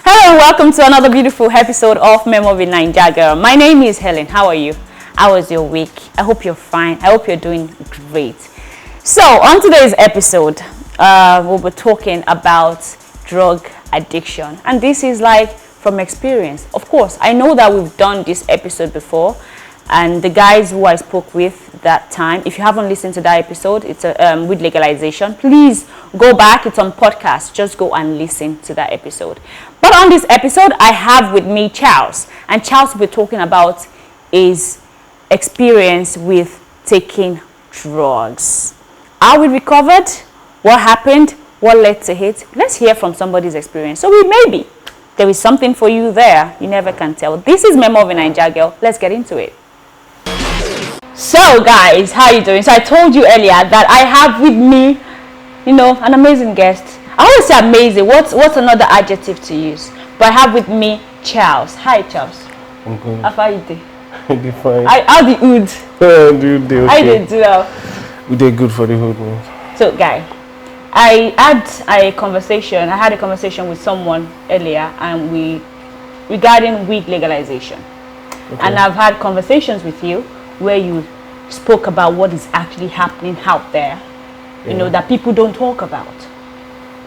Hello, welcome to another beautiful episode of Memo with Naija Girl. My name is Helen. How are you? How was your week? I hope you're fine. I hope you're doing great. So, on today's episode, we'll be talking about drug addiction. And this is like from experience. Of course, I know that we've done this episode before. And the guys who I spoke with that time, if you haven't listened to that episode, it's with legalization. Please go back. It's on podcast. Just go and listen to that episode. But on this episode, I have with me Charles. And Charles will be talking about his experience with taking drugs. How we recovered, what happened, what led to it. Let's hear from somebody's experience. So maybe there is something for you there. You never can tell. This is Memo of a Naija Girl. Let's get into it. So guys, how you doing? So I told you earlier that I have with me, an amazing guest. I always say amazing. What's another adjective to use? But I have with me Charles. Hi Charles. I'm good. How are you doing? I'm fine. How the hood? Dude, okay. I did well. We did good for the hood, man. So guy, I had a conversation with someone earlier and regarding weed legalization. Okay. And I've had conversations with you where you spoke about what is actually happening out there, that people don't talk about,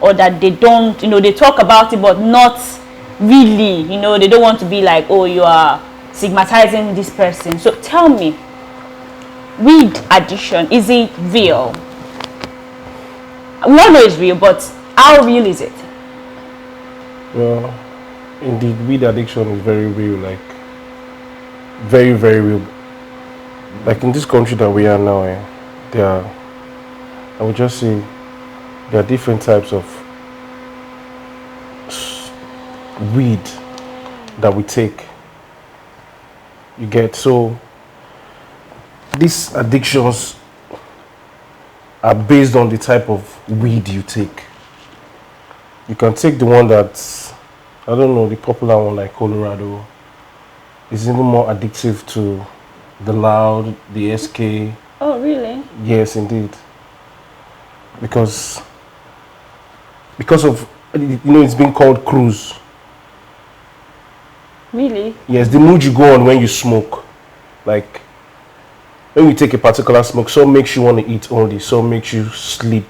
or that they don't, they talk about it, but not really, they don't want to be like, oh, you are stigmatizing this person. So tell me, weed addiction, is it real? We all know it's real, but how real is it? Well, indeed, weed addiction is very real, like very, very real. Like in this country that we are now, I would just say there are different types of weed that we take. You get, so these addictions are based on the type of weed you take. You can take the one that's, I don't know, the popular one like Colorado. It's even more addictive to the loud, the SK. Oh, really? Yes, indeed. Because of, it's been called cruise. Really? Yes, the mood you go on when you smoke. Like, when you take a particular smoke, some makes you want to eat only, some makes you sleep,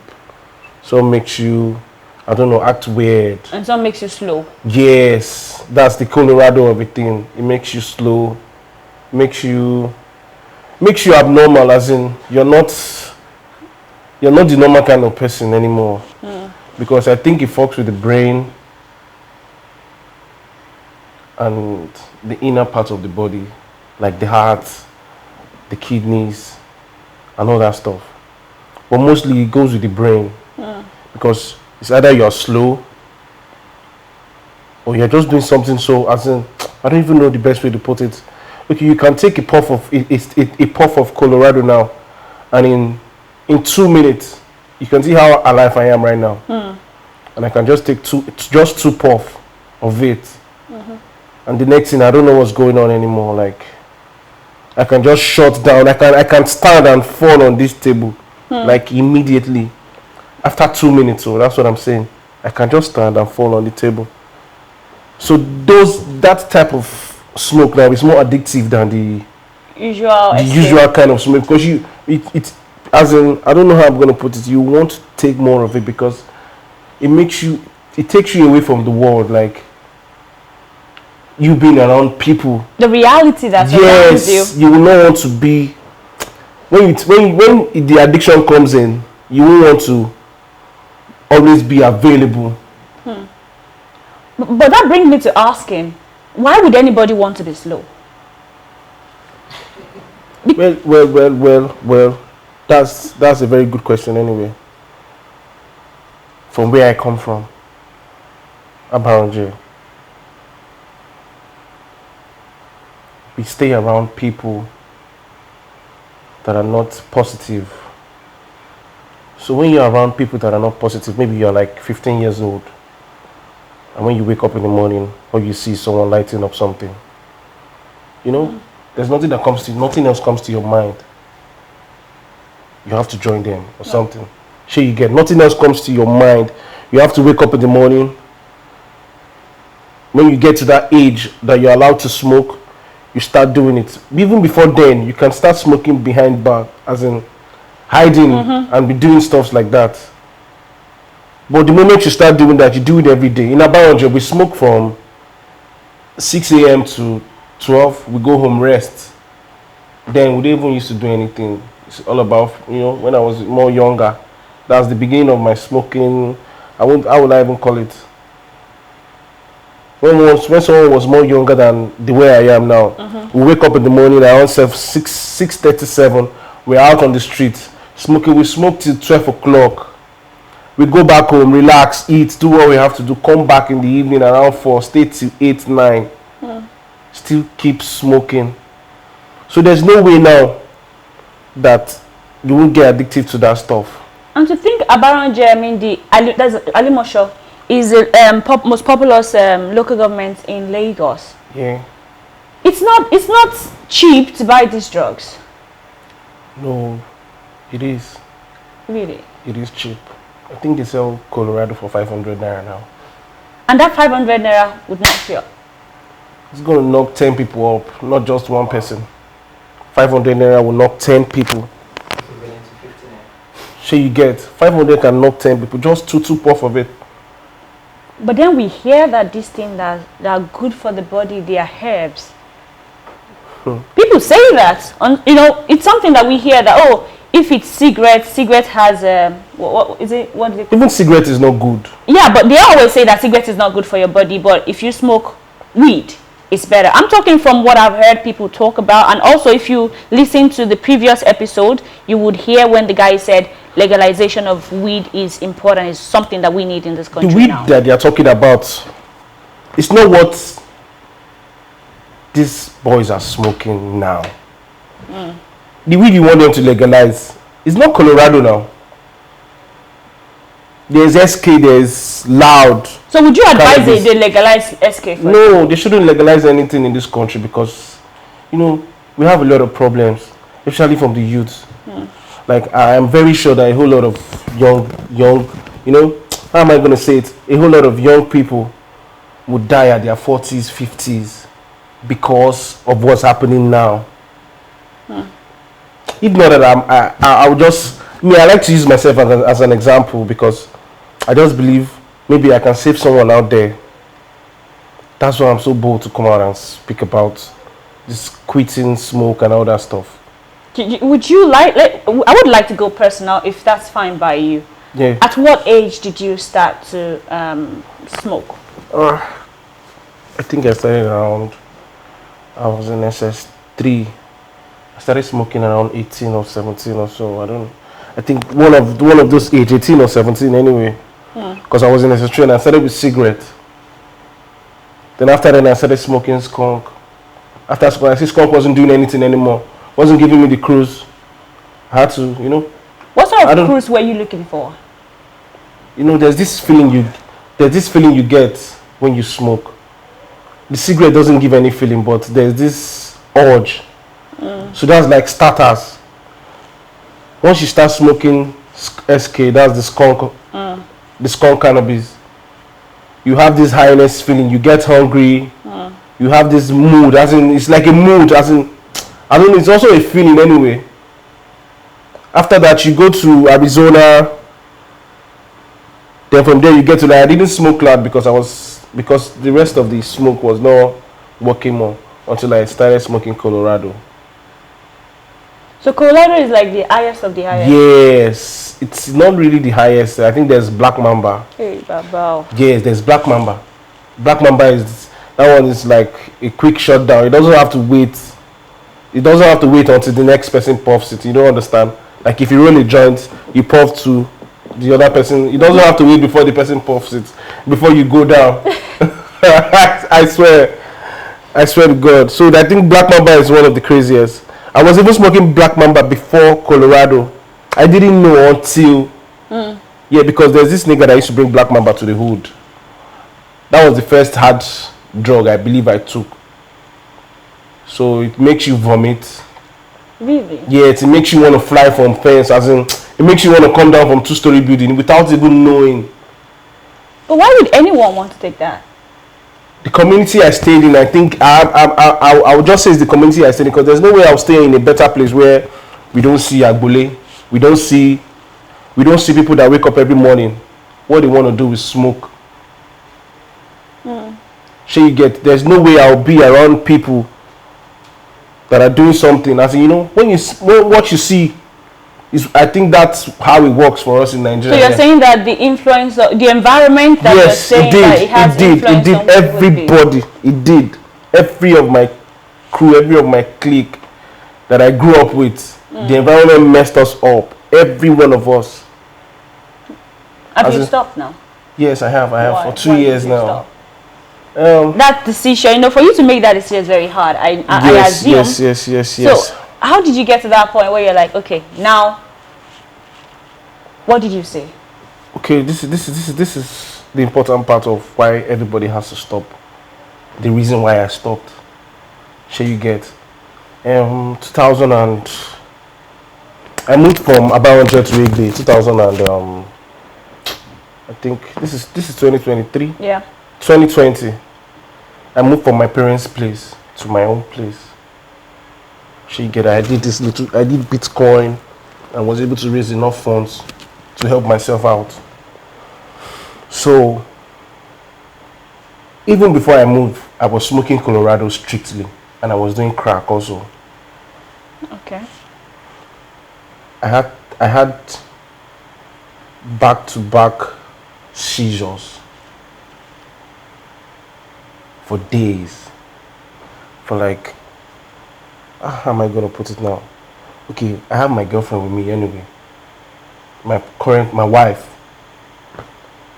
some makes you, I don't know, act weird. And some makes you slow. Yes, that's the Colorado of everything. It makes you slow, makes you abnormal, as in you're not the normal kind of person anymore. Because I think it fucks with the brain and the inner part of the body, like the heart, the kidneys, and all that stuff. But mostly it goes with the brain, because it's either you're slow or you're just doing something, so as in, I don't even know the best way to put it. Okay, you can take a puff of Colorado now, and in 2 minutes you can see how alive I am right now. And I can just take two puff of it, and the next thing I don't know what's going on anymore. Like, I can just shut down. I can stand and fall on this table like immediately after 2 minutes. So that's what I'm saying. I can just stand and fall on the table. So that type of smoke now is more addictive than the usual kind of smoke, because it as in, I don't know how I'm going to put it, you want to take more of it because it takes you away from the world, like you being around people, the reality that surrounds you will not want to be, when the addiction comes in, you will want to always be available. But that brings me to asking, why would anybody want to be slow? Well, that's a very good question anyway. From where I come from, Abaranje, we stay around people that are not positive. So when you're around people that are not positive, maybe you're like 15 years old, and when you wake up in the morning or you see someone lighting up something, there's nothing else comes to your mind. You have to join them or something. Sure, you get nothing else comes to your mind. You have to wake up in the morning, when you get to that age that you're allowed to smoke, you start doing it. Even before then, you can start smoking behind bar, as in hiding and be doing stuff like that. But the moment you start doing that, you do it every day. In Abaronjo, we smoke from 6 a.m. to 12. We go home, rest. Then we don't even used to do anything. It's all about, when I was more younger. That's the beginning of my smoking. How would I even call it? When someone was more younger than the way I am now, we wake up in the morning around 6:37. We're out on the street smoking. We smoke till 12 o'clock. We go back home, relax, eat, do what we have to do, come back in the evening around 4, stay till 8, 9. Still keep smoking. So there's no way now that you won't get addicted to that stuff. And to think about I mean, that's Alimosho is the most populous local government in Lagos. Yeah. It's not cheap to buy these drugs. No, it is. Really? It is cheap. I think they sell Colorado for 500 naira now. And that 500 naira would knock you up? It's going to knock 10 people up, not just one person. 500 naira will knock 10 people. So you get 500 can knock 10 people, just two puff of it. But then we hear that these things that are good for the body, they are herbs. People say that, it's something that we hear that, if it's cigarette has what is it? What is it? Even cigarette is not good. Yeah, but they always say that cigarette is not good for your body. But if you smoke weed, it's better. I'm talking from what I've heard people talk about, and also if you listen to the previous episode, you would hear when the guy said legalization of weed is important. It's something that we need in this country. The weed now that they are talking about, it's not what these boys are smoking now. The weed you want them to legalize is not Colorado now. There's SK, there's Loud. So would you advise they legalize SK? No, they shouldn't legalize anything in this country because, we have a lot of problems, especially from the youth. Like, I am very sure that a whole lot of young, how am I going to say it? A whole lot of young people would die at their 40s, 50s because of what's happening now. If not that I would just, I like to use myself as an example because I just believe maybe I can save someone out there. That's why I'm so bold to come out and speak about this quitting smoke and all that stuff. Would you I would like to go personal if that's fine by you. Yeah. At what age did you start to smoke? I think I started around, I was in SS3. I started smoking around 18 or 17 or so. I think one of those age, 18 or 17 anyway. Because I was in SS3 and I started with cigarette. Then after that I started smoking skunk. After skunk, I see skunk wasn't doing anything anymore. Wasn't giving me the cruise. I had to, What sort of cruise were you looking for? There's this feeling you get when you smoke. The cigarette doesn't give any feeling, but there's this urge. So that's like starters. Once you start smoking SK, that's the skunk cannabis. You have this highness feeling. You get hungry. You have this mood. As in, it's like a mood. As in, it's also a feeling anyway. After that, you go to Arizona. Then from there, you get to I didn't smoke loud because the rest of the smoke was not working more until I started smoking Colorado. So Colorado is like the highest of the highest? Yes. It's not really the highest. I think there's Black Mamba. Hey, Baba. Yes, there's Black Mamba. Black Mamba that one is like a quick shutdown. It doesn't have to wait. It doesn't have to wait until the next person puffs it. You don't understand? Like if you roll a joint, you puff to the other person. It doesn't have to wait before the person puffs it. Before you go down. I swear to God. So I think Black Mamba is one of the craziest. I was even smoking Black Mamba before Colorado. I didn't know until because there's this nigga that used to bring Black Mamba to the hood. That was the first hard drug I believe I took. So it makes you vomit. Really? Yeah, it makes you want to fly from fence, as in it makes you want to come down from 2-story building without even knowing. But why would anyone want to take that? the community I stayed in, I think I would just say it's the community I stayed in, because there's no way I'll stay in a better place where we don't see agbole, we don't see people that wake up every morning. What they want to do is smoke. You get, there's no way I'll be around people that are doing something. As in, you know, when what you see is, I think that's how it works for us in Nigeria. So you're saying that the influence of the environment that you're saying that it has influence on everybody. It did. Every of my crew, every of my clique that I grew up with, the environment messed us up. Every one of us. Have you stopped now? Yes, I have. I have for 2 years now. That decision, you know, for you to make that decision is very hard. I assume. Yes. So, how did you get to that point where you're like, okay, now, what did you say? Okay, this is the important part of why everybody has to stop. The reason why I stopped. Shall you get? 2000 and I moved from Abaronjo to Wrigley. 2000 and I think this is 2023. Yeah. 2020. I moved from my parents' place to my own place. She get, I did Bitcoin and was able to raise enough funds to help myself out. So even before I moved, I was smoking Colorado strictly, and I was doing crack also. Okay. I had back-to-back seizures for days, for like, how am I gonna put it now? Okay, I have my girlfriend with me anyway. My wife,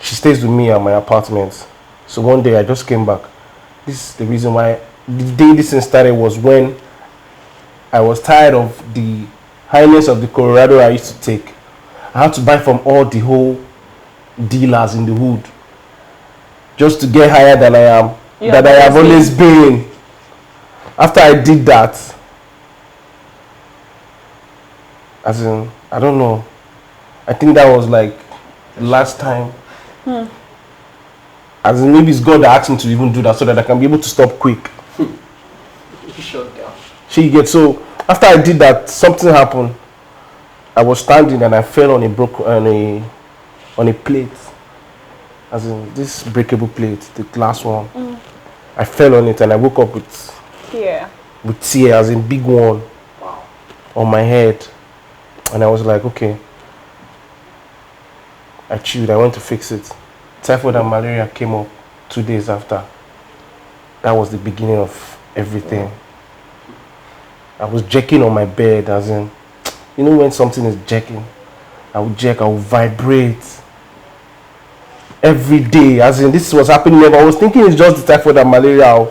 she stays with me at my apartment. So one day I just came back. This is the reason why the day this thing started, was when I was tired of the highness of the Colorado I used to take. I had to buy from all the whole dealers in the hood just to get higher than I am, that I have always been. After I did that, as in, I don't know, I think that was like the last time. As in, maybe it's God that asked me to even do that so that I can be able to stop quick. Shut down. So after I did that, something happened. I was standing and I fell on a plate, as in this breakable plate, the glass one. I fell on it and I woke up with tears, as in big one, on my head, and I was like, okay. I chewed. I went to fix it. Typhoid and malaria came up 2 days after. That was the beginning of everything. I was jerking on my bed, as in, you know when something is jerking, I would jerk, I would vibrate every day, as in this was happening. I was thinking it's just the typhoid and malaria. I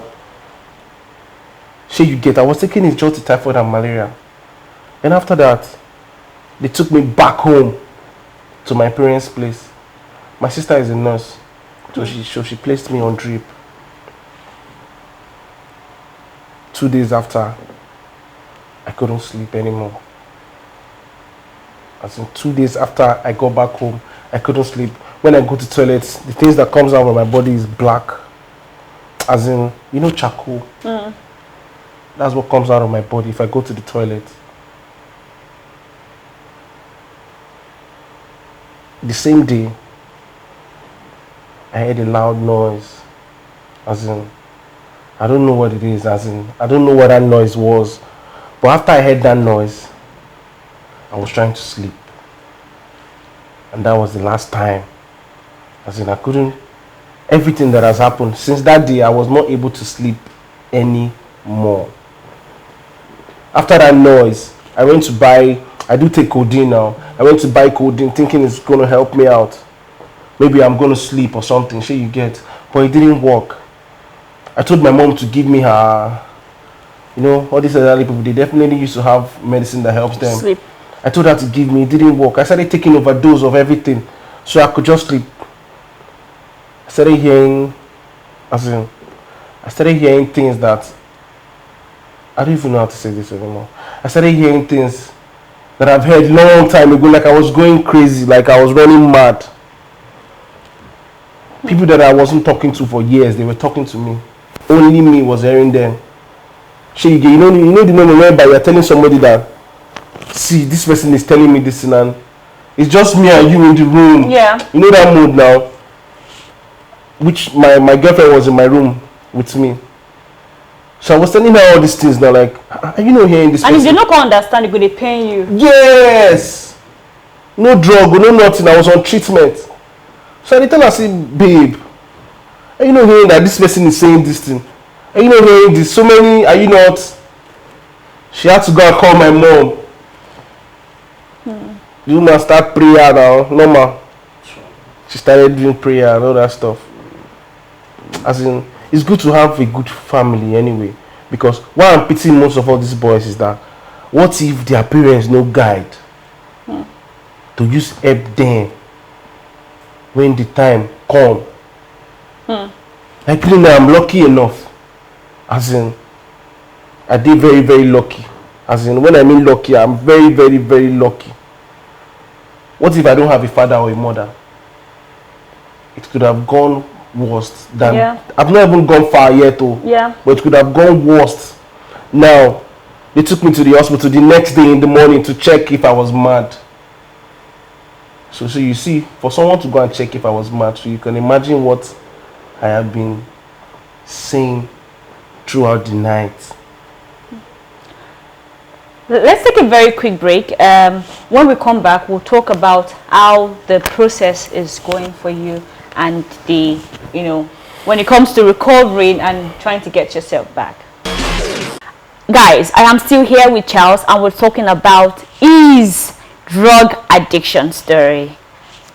was thinking it's just the typhoid and malaria. And after that, they took me back home to my parents' place. My sister is a nurse, so she placed me on drip. 2 days after, I couldn't sleep anymore. As in 2 days after I got back home, I couldn't sleep. When I go to toilets, the things that comes out of my body is black. As in, you know, charcoal. That's what comes out of my body if I go to the toilet. The same day, I heard a loud noise. As in, I don't know what it is. As in, I don't know what that noise was. But after I heard that noise, I was trying to sleep. And that was the last time. As in, I couldn't. Everything that has happened since that day, I was not able to sleep anymore. After that noise, I went to buy. I do take codeine now. I went to buy codeine thinking it's going to help me out. Maybe I'm going to sleep or something. Sure, you get. But it didn't work. I told my mom to give me her, you know, all these elderly people, they definitely used to have medicine that helps them. Sleep. I told her to give me. It didn't work. I started taking overdose of everything so I could just sleep. I started hearing things that, I don't even know how to say this anymore. I started hearing things that I've heard long time ago, like I was going crazy, like I was running mad. People that I wasn't talking to for years, they were talking to me. Only me was hearing them. You know the moment whereby you're telling somebody that, see, this person is telling me this, and it's just me and you in the room. Yeah. You know that mood now. Which my girlfriend was in my room with me. So I was telling her all these things now, like, are you not hearing this And person? if they not understand, it could pain you. Yes. No drug, no nothing. I was on treatment. So I tell her, say, babe, are you not hearing that this person is saying this thing? Are you not hearing this? So many, are you not? She had to go and call my mom. The woman start prayer now, normal. She started doing prayer and all that stuff. As in, it's good to have a good family anyway. Because why I'm pitying most of all these boys is that, what if their parents no guide to use help them when the time come? Like you know, I'm lucky enough. As in, I did very, very lucky. As in, when I mean lucky, I'm very, very, very lucky. What if I don't have a father or a mother? It could have gone worse than. Yeah. I've not even gone far yet, though. Yeah. But it could have gone worse. Now, they took me to the hospital the next day in the morning to check if I was mad. So you see, for someone to go and check if I was mad, so you can imagine what I have been saying throughout the night. Let's take a very quick break. When we come back, we'll talk about how the process is going for you and the, when it comes to recovering and trying to get yourself back. Guys, I am still here with Charles and we're talking about his drug addiction story.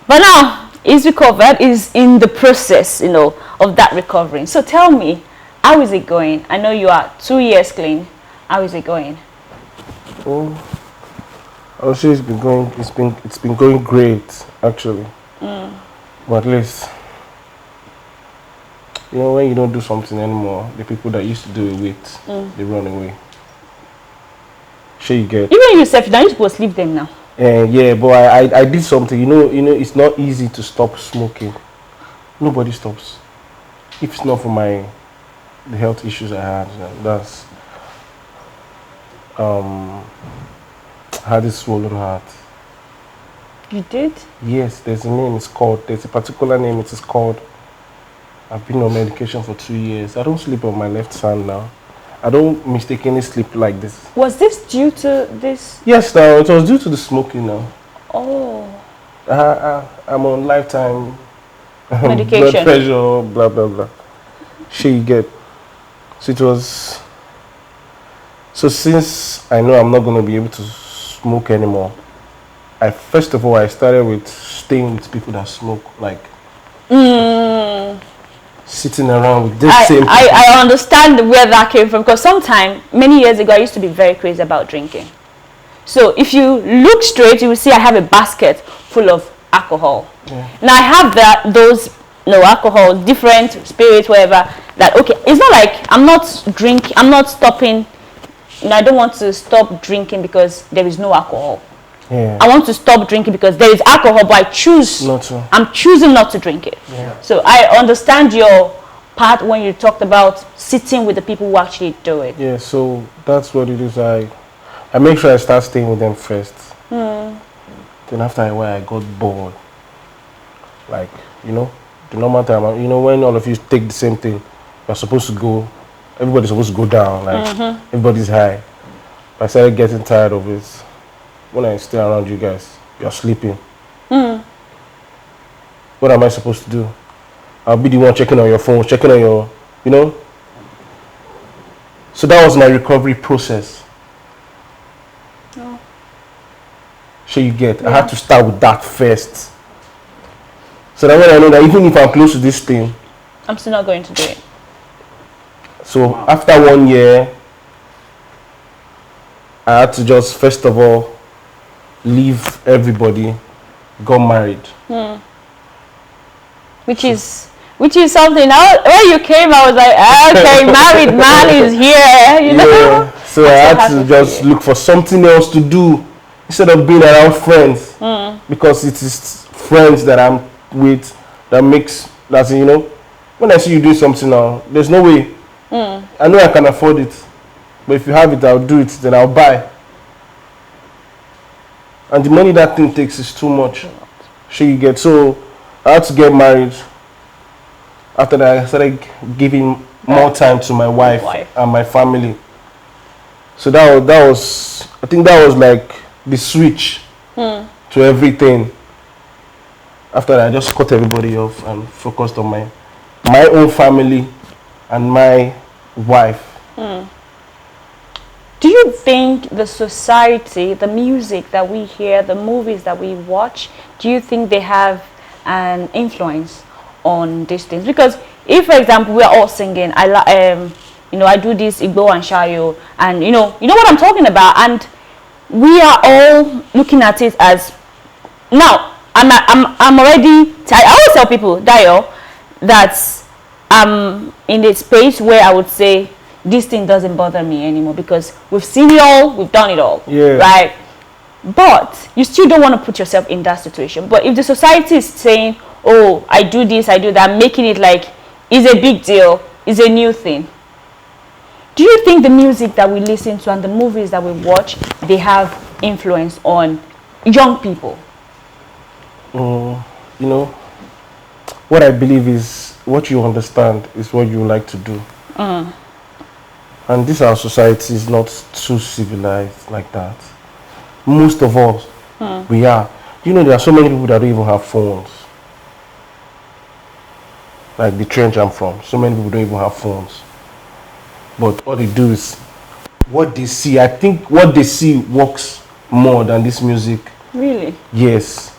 But now, he's recovered, is in the process, of that recovering. So tell me, how is it going? I know you are 2 years clean. How is it going? Oh, I'll say it's been going great actually. But at least when you don't do something anymore, the people that used to do it with, they run away. Sure you get. Even yourself, you're not supposed to leave them now. Yeah, but I did something. It's not easy to stop smoking. Nobody stops. If it's not for the health issues I had, that's I had a swollen heart. You did? Yes, there's a particular name it is called. I've been on medication for 2 years. I don't sleep on my left hand now. I don't mistakenly sleep like this. Was this due to this? Yes, now it was due to the smoking now. Oh. I'm on lifetime Medication. blood pressure, blah, blah, blah. Shit you get. So it was... So since I know I'm not going to be able to smoke anymore, first of all, I started with staying with people that smoke, like sitting around with this same people. I understand where that came from, because many years ago, I used to be very crazy about drinking. So if you look straight, you will see I have a basket full of alcohol. Yeah. Now I have those alcohol, different spirits, whatever. That okay, it's not like I'm not stopping. I don't want to stop drinking because there is no alcohol. Yeah. I want to stop drinking because there is alcohol, but I choose not to. I'm choosing not to drink it. Yeah. So I understand your part when you talked about sitting with the people who actually do it. Yeah, so that's what it is. I make sure I start staying with them first. Then after a while I got bored. Like, the normal time, when all of you take the same thing, you're supposed to go, everybody's supposed to go down, like everybody's high. I started getting tired of it. When I stay around you guys, you're sleeping. What am I supposed to do? I'll be the one checking on your phone, checking on your, So that was my recovery process. Oh. Sure you get. Yeah. I had to start with that first. So that when I know that even if I'm close to this thing, I'm still not going to do it. So after 1 year, I had to just first of all leave everybody, got married. Which is something. When you came, I was like, okay, married man is here. Yeah. So I had to just look for something else to do instead of being around friends, because it is friends that I'm with that makes That's, you know, when I see you doing something now, there's no way. I know I can afford it, but if you have it, I'll do it. Then I'll buy. And the money that thing takes is too much. Sure, you get. So I had to get married. After that, I started giving more time to my wife and my family. So that was I think that was like the switch to everything. After that, I just cut everybody off and focused on my own family and my wife. Do you think the society, the music that we hear, the movies that we watch, do you think they have an influence on these things? Because if, for example, we are all singing, you know, I do this Igbo and Shayo, and you know what I'm talking about, and we are all looking at it as, now I'm already. I always tell people, Dayo, that I'm in a space where I would say this thing doesn't bother me anymore because we've seen it all, we've done it all, right? But you still don't want to put yourself in that situation. But if the society is saying, oh, I do this, I do that, making it like it's a big deal, it's a new thing, do you think the music that we listen to and the movies that we watch, they have influence on young people? You know, what I believe is what you understand is what you like to do. And this our society is not too civilized like that. Most of us, we are. You know, there are so many people that don't even have phones. Like the trench I'm from, so many people don't even have phones. But all they do is what they see. I think what they see works more than this music. Really? Yes.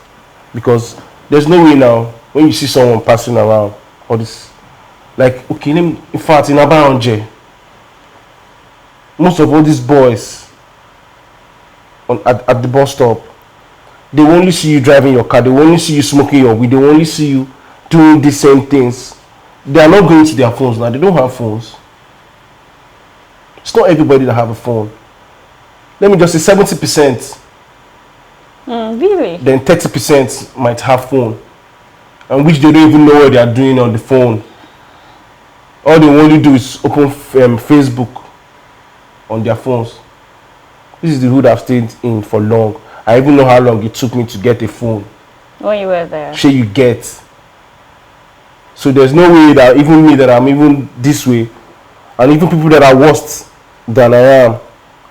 Because there's no way now when you see someone passing around all this, like, okay, in fact, in Abaronje, most of all these boys at the bus stop, they will only see you driving your car, they will only see you smoking your weed, they will only see you doing the same things. They are not going to their phones now. They don't have phones. It's not everybody that have a phone. Let me just say 70%. Really? Then 30% might have phone, and which they don't even know what they are doing on the phone. All they only do is open Facebook on their phones. This is the hood I've stayed in for long. I even know how long it took me to get a phone. When you were there? Sure, you get. So there's no way that even me that I'm even this way, and even people that are worse than I am.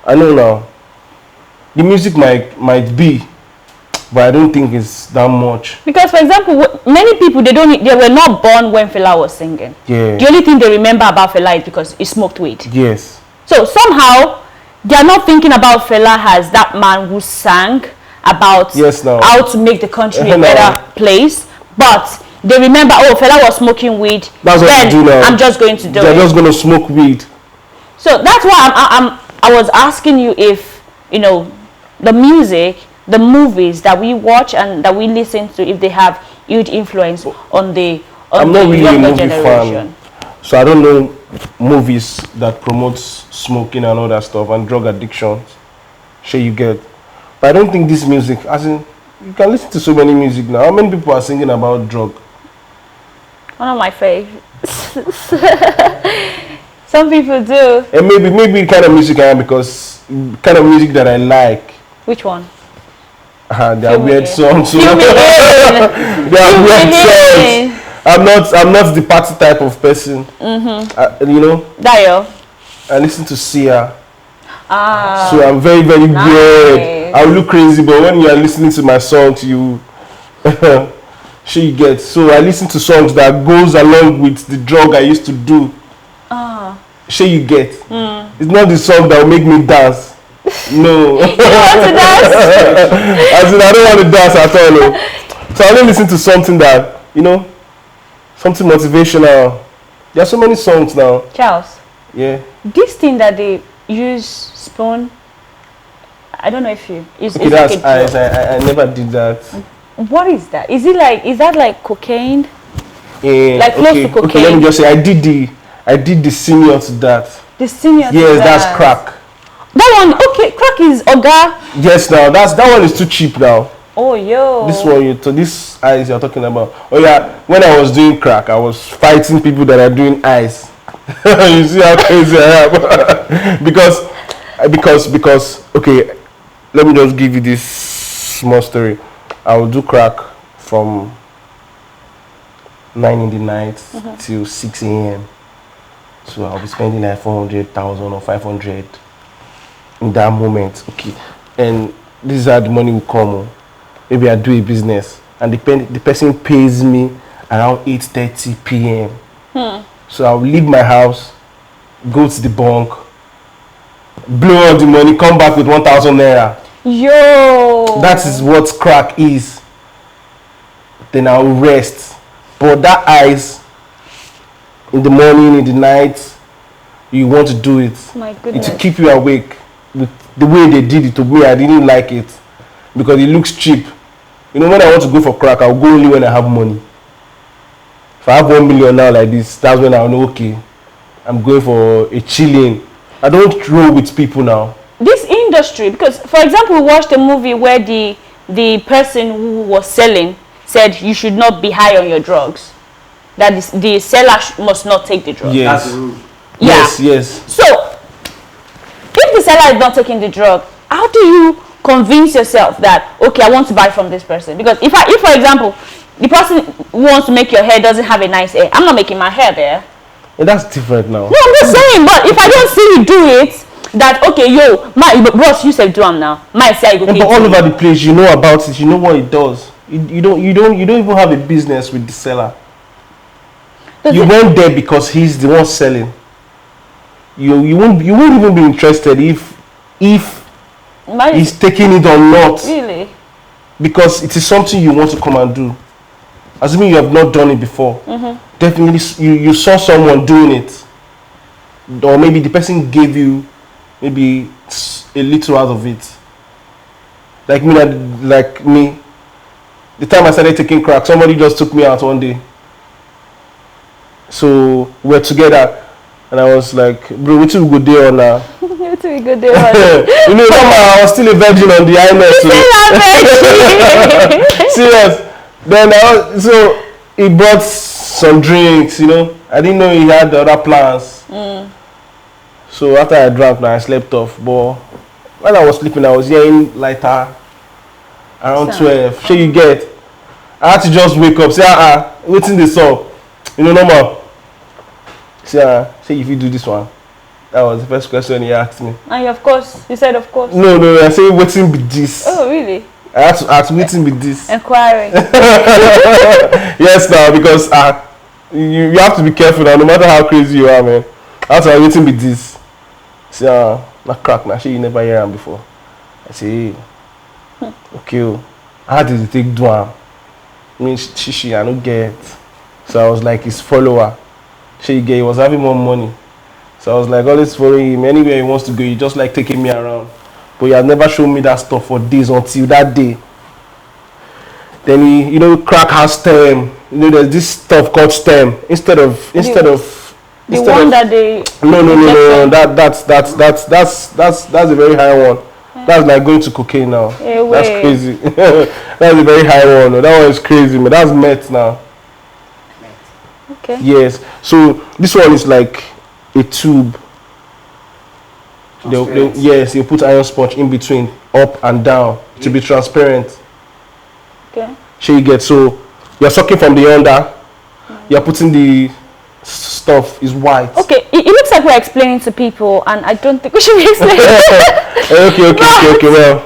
I know now. The music might be, but I don't think it's that much. Because, for example, many people, they were not born when Fela was singing. Yeah. The only thing they remember about Fela is because he smoked weed. Yes. So somehow they are not thinking about Fela as that man who sang about how to make the country a better place, but they remember, oh, Fela was smoking weed. That's what they do now. I'm just going to do it. They're just going to smoke weed. So that's why I was asking you if, you know, the music, the movies that we watch and that we listen to, if they have huge influence on the I'm not really a movie generation. fan, so I don't know movies that promotes smoking and all that stuff and drug addictions. Sure, you get. But I don't think this music, as in, you can listen to so many music now. How many people are singing about drug? One of my favorites. Some people do. And maybe the kind of music I am, because kind of music that I like. Which one? They are weird songs. They are weird songs. I'm not the party type of person. You know. Dayo. I listen to Sia. Ah. So I'm very, very weird. I look crazy, but when you are listening to my songs, you sure you get. So I listen to songs that goes along with the drug I used to do. Sure you get. It's not the song that will make me dance. No. You don't want to dance? As in, I don't want to dance at all. No. So I only listen to something that, you know, something motivational. There are so many songs now. Charles. Yeah. This thing that they use, spoon, I don't know if you... Okay, that's like I never did that. What is that? Is that like cocaine? Yeah. Like close to cocaine? Okay, let me just say, I did the senior to that. The senior to yes, that. That's crack. That one, okay, crack is Oga. Yes, now that one is too cheap now. Oh, yo. This one, this eyes you're talking about. Oh yeah, when I was doing crack, I was fighting people that are doing eyes. You see how crazy I am? because okay, let me just give you this small story. I will do crack from 9 in the night till 6 a.m. So I'll be spending like 400,000 or 500 in that moment. Okay, and this is how the money will come. Oh. Maybe I do a business and the person pays me around 8:30 p.m. So I'll leave my house, go to the bank, blow all the money, come back with 1,000 naira. Yo. That is what crack is. Then I'll rest. But that eyes, in the morning, in the night, you want to do it. My goodness. It will keep you awake. With the way they did it to me, I didn't like it because it looks cheap. You know, when I want to go for crack, I'll go only when I have money. If I have 1 million now like this, that's when I'll know, okay, I'm going for a chilling. I don't roll with people now. This industry, because for example, we watched a movie where the person who was selling said you should not be high on your drugs. That the seller must not take the drug. Yes. That's the rule. Yeah. Yes. So, if the seller is not taking the drug, how do you convince yourself that, okay, I want to buy from this person? Because if for example, the person who wants to make your hair doesn't have a nice hair, I'm not making my hair there. And that's different now. No, I'm just saying, but if I don't see you do it, that, okay, yo, my boss, you said do them now. My say, But all over the place, you know about it, you know what it does. You don't even have a business with the seller. You went there because he's the one selling. You won't even be interested if he's taking it or not. Really? Because it is something you want to come and do. Assuming you have not done it before. Definitely you saw someone doing it. Or maybe the person gave you maybe a little out of it. Like me. The time I started taking crack, somebody just took me out one day. So we're together, and I was like, bro, what we go there on now? What we go there? You know, I was still a virgin on the IMS. Serious. Then so he brought some drinks, you know. I didn't know he had the other plans. So after I drank, now I slept off. But when I was sleeping, I was hearing lighter around 12. Sure you get. I had to just wake up, say, waiting this up. You know, normal. Say, if you do this one. That was the first question he asked me. And of course, you said of course. No, I say waiting with this. Oh, really? I had to ask waiting with this. Inquiring. Yes, now, because you have to be careful now, no matter how crazy you are, man. I had to waiting with this. Say, not crack, now, you never hear him before. I say, okay, how did you take do him? I mean, I don't get. So I was like his follower. He was having more money. So I was like always following him. Anywhere he wants to go, he just like taking me around. But he has never shown me that stuff for days until that day. Then crack has stem. There's this stuff called stem. Instead of that they no. That's a very high one. Yeah. That's like going to cocaine now. Hey, that's crazy. That's a very high one. That one is crazy, man. That's meth now. Okay. Yes. So this one is like a tube. Yes, you put iron sponge in between, up and down, to be transparent. Okay. So you get, so you're sucking from the under, you're putting the stuff is white. Okay, it looks like we're explaining to people, and I don't think we should be explaining. Okay. Well,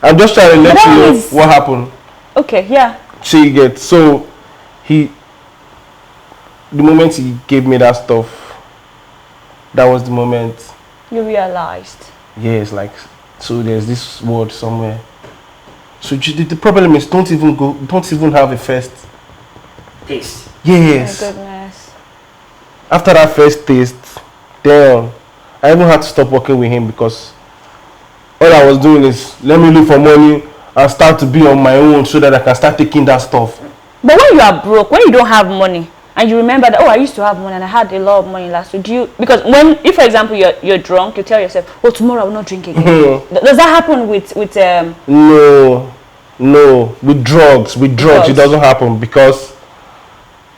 I'm just trying to let you know what happened. Okay, yeah. So you get, so the moment he gave me that stuff, that was the moment you realized. Yes, like, so there's this word somewhere. So the problem is don't even have a first taste. Yes. My goodness. After that first taste, damn, I even had to stop working with him because all I was doing is let me look for money and start to be on my own so that I can start taking that stuff. But when you are broke, when you don't have money, and you remember that, oh, I used to have money and I had a lot of money last week. Because if for example you're drunk, you tell yourself, oh, tomorrow I will not drink again. Does that happen with No. No, with drugs, it doesn't happen because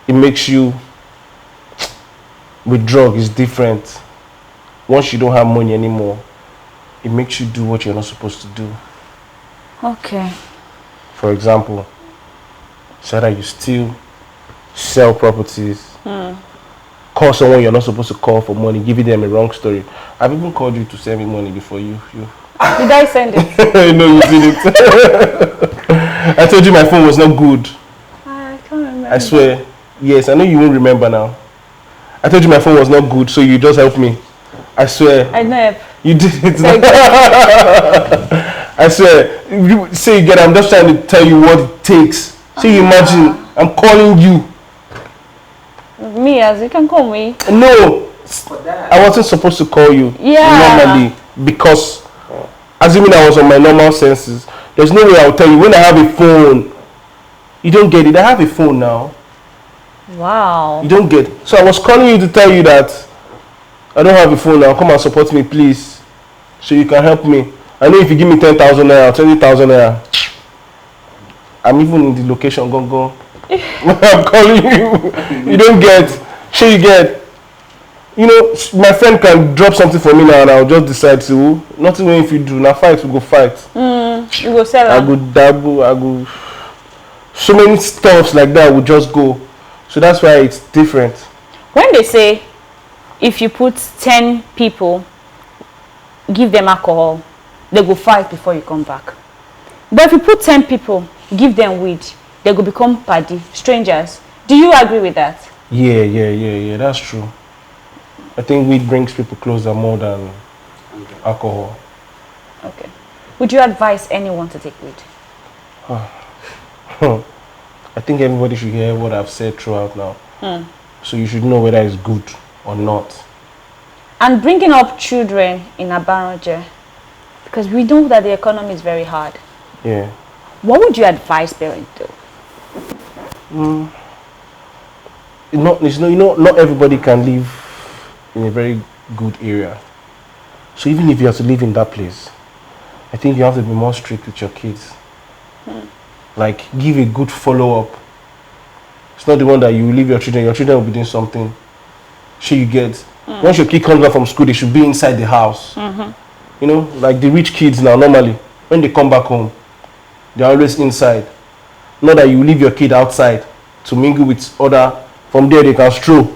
it makes you. With drug, it's different. Once you don't have money anymore, it makes you do what you're not supposed to do. Okay. For example, say that you steal, sell properties, call someone you're not supposed to call for money, giving them a wrong story. I've even called you to send me money before you. Did I send it? No, you didn't. I told you my phone was not good. I can't remember. I swear. Yes, I know you won't remember now. I told you my phone was not good, so you just helped me. I swear. I know. You did it. I swear. You say again, I'm just trying to tell you what it takes. So you imagine, I'm calling you. Me, as you can call me. No, I wasn't supposed to call you normally because assuming I was on my normal senses, there's no way I'll tell you when I have a phone. You don't get it. I have a phone now. Wow. You don't get it. So I was calling you to tell you that I don't have a phone now. Come and support me, please. So you can help me. I know if you give me 10,000 naira, 20,000 naira, I'm even in the location. Go. I'm calling you. You don't get. Sure you get. You know, my friend can drop something for me now and I'll just decide to. Nothing when if you do. Now fight, we go fight. You go sell I go dabble, I go. So many stuffs like that will just go. So that's why it's different. When they say if you put 10 people, give them alcohol, they go fight before you come back. But if you put 10 people, give them weed, they go become paddy, strangers. Do you agree with that? Yeah. That's true. I think weed brings people closer more than alcohol. Okay. Would you advise anyone to take weed? I think everybody should hear what I've said throughout now. So you should know whether it's good or not. And bringing up children in Abaranjẹ, because we know that the economy is very hard. Yeah. What would you advise parents to do? Not everybody can live in a very good area. So even if you have to live in that place, I think you have to be more strict with your kids. Like, give a good follow-up. It's not the one that you leave your children will be doing something. Sure you get. Once your kid comes back from school, they should be inside the house. You know, like the rich kids now, normally, when they come back home, they're always inside. Not that you leave your kid outside to mingle with other, from there they can stroll.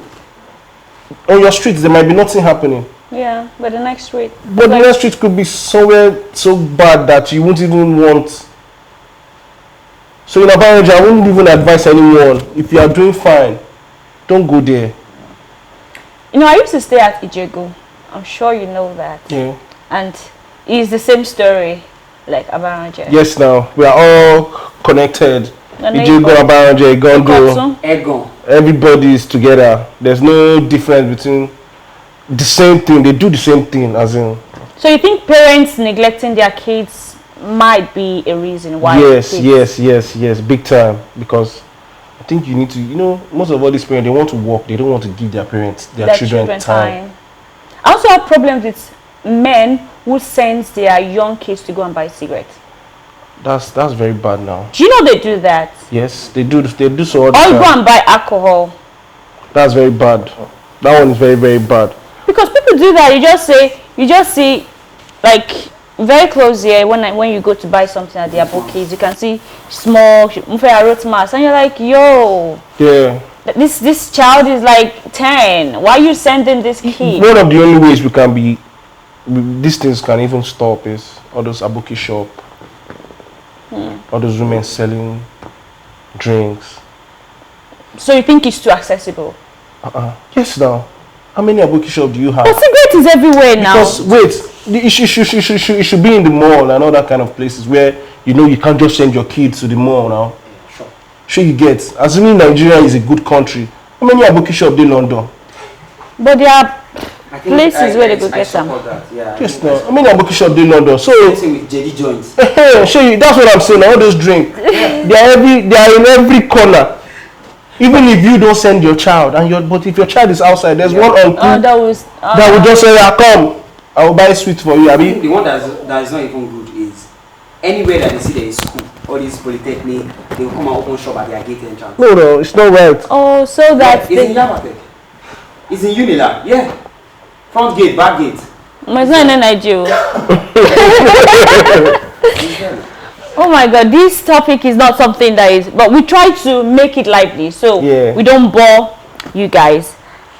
On your streets, there might be nothing happening. Yeah, but the next street. But the next street could be somewhere so bad that you won't even want. So in Abaranjẹ, I wouldn't even advise anyone, if you are doing fine, don't go there. You know, I used to stay at Ijegu. I'm sure you know that. Yeah. And it's the same story like Abaranjẹ. Yes, now we are all connected. Ijegu, Abaranjẹ, Igondo, Egon. everybody is together. There's no difference between the same thing. They do the same thing, as in. So you think parents neglecting their kids might be a reason why? Yes, big time. Because I think you need to, most of all these parents, they want to work. They don't want to give their parents, their children time. I also have problems with men who send their young kids to go and buy cigarettes. That's very bad now. Do you know they do that? Yes, they do so all the or time. go and buy alcohol. That's very bad. That one is very, very bad. Because people do that. You just see like very close here when you go to buy something at the Abokis, you can see small mass, and you're like, yo, yeah, this child is like 10. Why are you sending this kid? One of the only ways these things can even stop is all those Aboki shop, all those women selling drinks. So you think it's too accessible? Yes, now. How many Aboki shop do you have? But cigarette is everywhere now. Because wait, it should be in the mall and all that kind of places where you can't just send your kids to the mall now. Sure you get. Assuming Nigeria is a good country, how many Aboki shop in London? But there are places where they go get some. Yes, no. How many Aboki shop in London? So with jelly joints. Sure, that's what I'm saying. All those drinks, they are in every corner. Even if you don't send your child, but if your child is outside, there's one uncle that will just say, come, I will buy sweet for you. I think the one that is not even good is anywhere that they see there is school. all these polytechnic, they will come and open shop at their gate entrance. No, it's not right. Oh, so that It's in Yabatech. It's in Unila, yeah. Front gate, back gate. it's not in Nigeria. Oh my God, this topic is not something that is, but we try to make it lively, so we don't bore you guys.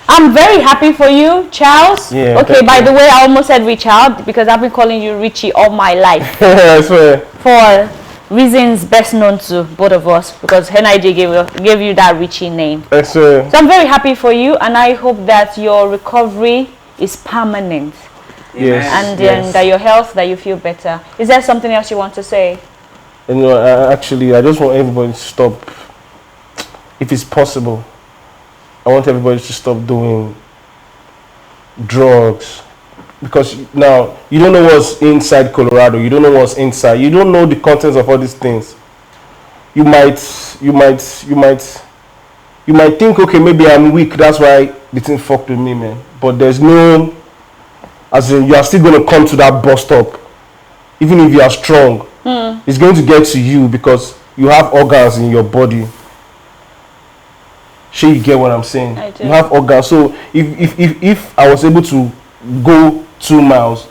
I'm very happy for you, Charles. Yeah, okay, by the way, I almost said Richard because I've been calling you Richie all my life. I swear. For reasons best known to both of us, because NIJ gave you that Richie name. I swear. So I'm very happy for you, and I hope that your recovery is permanent. Yes. And that your health, that you feel better. Is there something else you want to say? You know, actually, I just want everybody to stop, if it's possible. I want everybody to stop doing drugs, because now you don't know what's inside Colorado. You don't know what's inside. You don't know the contents of all these things. You might think, okay, maybe I'm weak. That's why the thing fucked with me, man. But there's no, as in, you are still going to come to that bus stop, even if you are strong. It's going to get to you because you have organs in your body. Sure, you get what I'm saying? I do. You have organs. So if I was able to go 2 miles,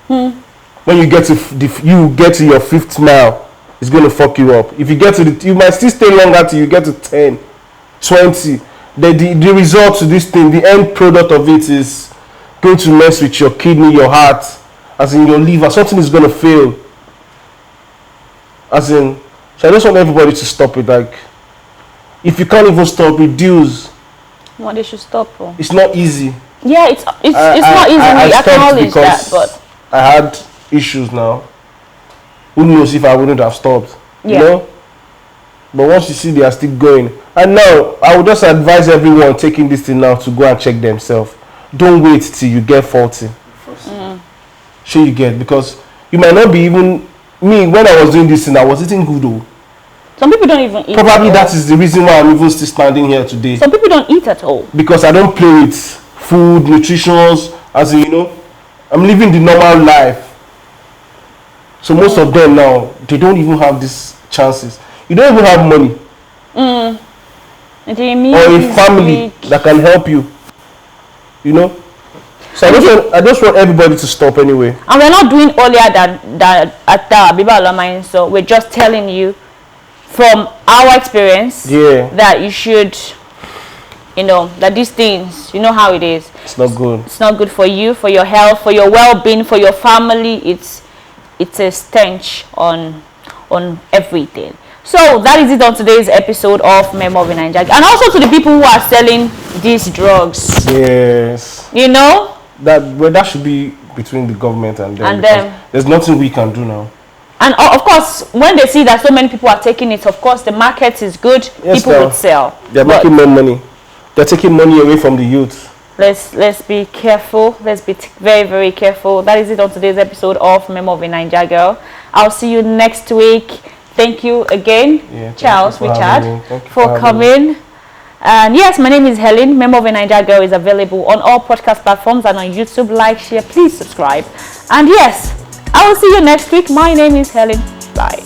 when you get to your 5th mile, it's going to fuck you up. If you get to you might still stay longer till you get to 10, 20. The result to this thing, the end product of it is going to mess with your kidney, your heart, as in your liver. Something is going to fail. As in, so I just want everybody to stop it. Like, if you can't even stop, reduce. What they should stop for? It's not easy. Yeah, it's not easy. I acknowledge that, but I had issues now. Who knows if I wouldn't have stopped? You know. But once you see they are still going, and now I would just advise everyone taking this thing now to go and check themselves. Don't wait till you get 40. Sure you get, because you might not be even. Me, when I was doing this thing, I was eating good though. some people don't even eat. Probably that is the reason why I'm even still standing here today. Some people don't eat at all. Because I don't play with food, nutrition, as in, you know, I'm living the normal life. So most of them now, they don't even have these chances. You don't even have money. Or a family that can help you. You know? So I just want everybody to stop anyway. And we're not doing earlier than at the Biba Alamain, so we're just telling you from our experience that you should, you know, that these things, you know how it is. It's not good. It's not good for you, for your health, for your well-being, for your family. It's a stench on everything. So that is it on today's episode of Memo of Nigeria. And also to the people who are selling these drugs. Yes. You know? That should be between the government and them. And them. There's nothing we can do now. And of course, when they see that so many people are taking it, of course, the market is good. Yes, people would sell. They're making more money. They're taking money away from the youth. Let's be careful. Let's be very, very careful. That is it on today's episode of Memo of a Niger Girl. I'll see you next week. Thank you again, Charles, Richard, for coming. And yes, my name is Helen. Memo of a Niger Girl is available on all podcast platforms and on YouTube. Like, share, please subscribe. And yes, I will see you next week. My name is Helen. Bye.